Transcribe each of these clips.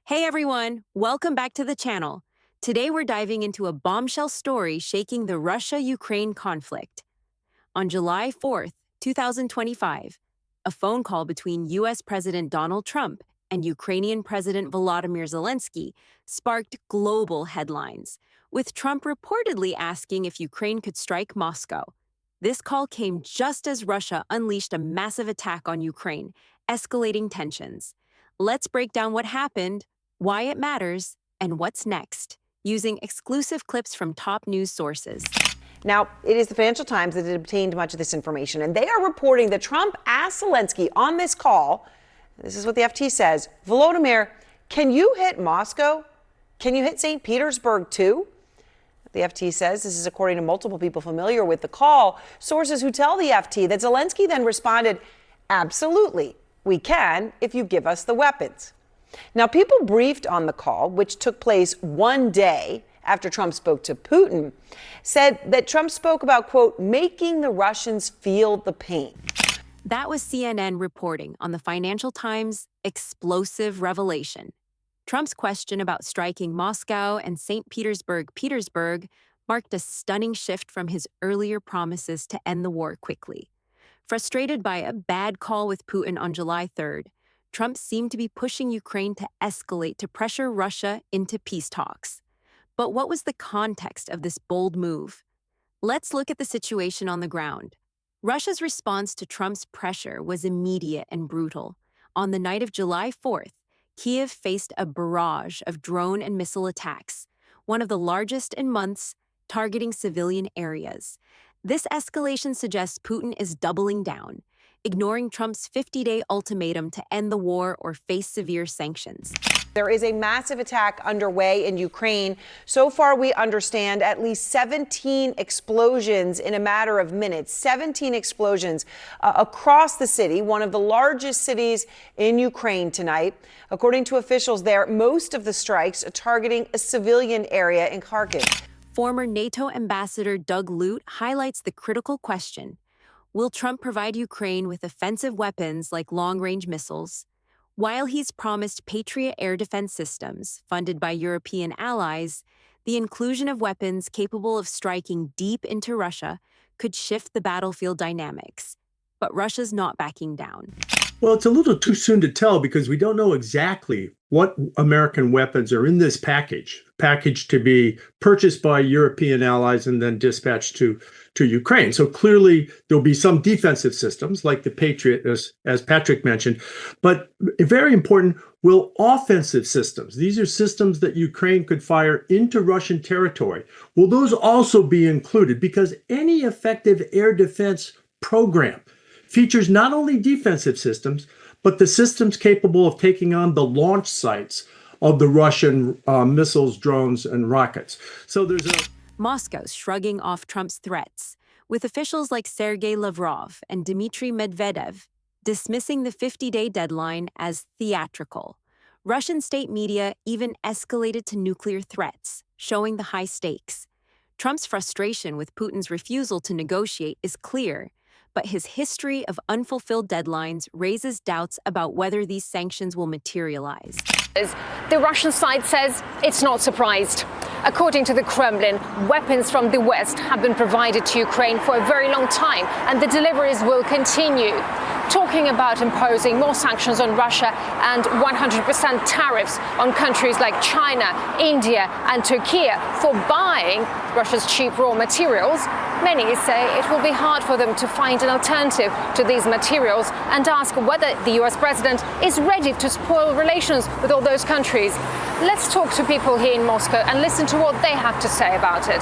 Hey everyone, welcome back to the channel. Today we're diving into a bombshell story shaking the Russia-Ukraine conflict. On July 4th, 2025, a phone call between US President Donald Trump and Ukrainian President Volodymyr Zelensky sparked global headlines, with Trump reportedly asking if Ukraine could strike Moscow. This call came just as Russia unleashed a massive attack on Ukraine, escalating tensions. Let's break down what happened, why it matters, and what's next, using exclusive clips from top news sources. Now, it is the Financial Times that had obtained much of this information, and they are reporting that Trump asked Zelensky on this call, this is what the FT says, Volodymyr, can you hit Moscow? Can you hit St. Petersburg too? The FT says this is according to multiple people familiar with the call, sources who tell the FT that Zelensky then responded, absolutely, we can if you give us the weapons. Now, people briefed on the call, which took place one day after Trump spoke to Putin, said that Trump spoke about, quote, making the Russians feel the pain. That was CNN reporting on the Financial Times' explosive revelation. Trump's question about striking Moscow and St. Petersburg marked a stunning shift from his earlier promises to end the war quickly. Frustrated by a bad call with Putin on July 3rd, Trump seemed to be pushing Ukraine to escalate to pressure Russia into peace talks. But what was the context of this bold move? Let's look at the situation on the ground. Russia's response to Trump's pressure was immediate and brutal. On the night of July 4th, Kyiv faced a barrage of drone and missile attacks, one of the largest in months, targeting civilian areas. This escalation suggests Putin is doubling down, ignoring Trump's 50-day ultimatum to end the war or face severe sanctions. There is a massive attack underway in Ukraine. So far, we understand at least 17 explosions in a matter of minutes, 17 explosions across the city, one of the largest cities in Ukraine tonight. According to officials there, most of the strikes are targeting a civilian area in Kharkiv. Former NATO ambassador Doug Lute highlights the critical question: will Trump provide Ukraine with offensive weapons like long-range missiles? While he's promised Patriot air defense systems funded by European allies, the inclusion of weapons capable of striking deep into Russia could shift the battlefield dynamics. But Russia's not backing down. Well, it's a little too soon to tell because we don't know exactly what American weapons are in this package to be purchased by European allies and then dispatched to Ukraine. So clearly there'll be some defensive systems like the Patriot, as Patrick mentioned, but very important, will offensive systems. These are systems that Ukraine could fire into Russian territory. Will those also be included? Because any effective air defense program features not only defensive systems, but the systems capable of taking on the launch sites of the Russian missiles, drones, and rockets. So there's Moscow's shrugging off Trump's threats, with officials like Sergei Lavrov and Dmitry Medvedev dismissing the 50-day deadline as theatrical. Russian state media even escalated to nuclear threats, showing the high stakes. Trump's frustration with Putin's refusal to negotiate is clear, but his history of unfulfilled deadlines raises doubts about whether these sanctions will materialize. The Russian side says it's not surprised. According to the Kremlin, weapons from the West have been provided to Ukraine for a very long time, and the deliveries will continue. Talking about imposing more sanctions on Russia and 100% tariffs on countries like China, India, and Turkey for buying Russia's cheap raw materials, many say it will be hard for them to find an alternative to these materials and ask whether the US president is ready to spoil relations with all those countries. Let's talk to people here in Moscow and listen to what they have to say about it.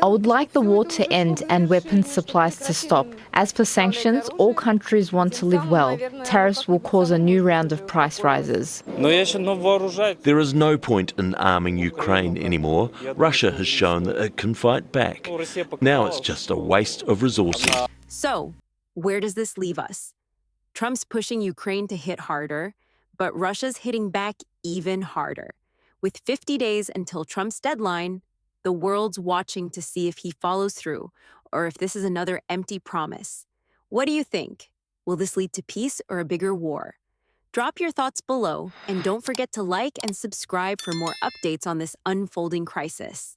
I would like the war to end and weapons supplies to stop. As for sanctions, all countries want to live well. Tariffs will cause a new round of price rises. There is no point in arming Ukraine anymore. Russia has shown that it can fight back. Now it's just a waste of resources. So, where does this leave us? Trump's pushing Ukraine to hit harder, but Russia's hitting back even harder. With 50 days until Trump's deadline, the world's watching to see if he follows through or if this is another empty promise. What do you think? Will this lead to peace or a bigger war? Drop your thoughts below, and don't forget to like and subscribe for more updates on this unfolding crisis.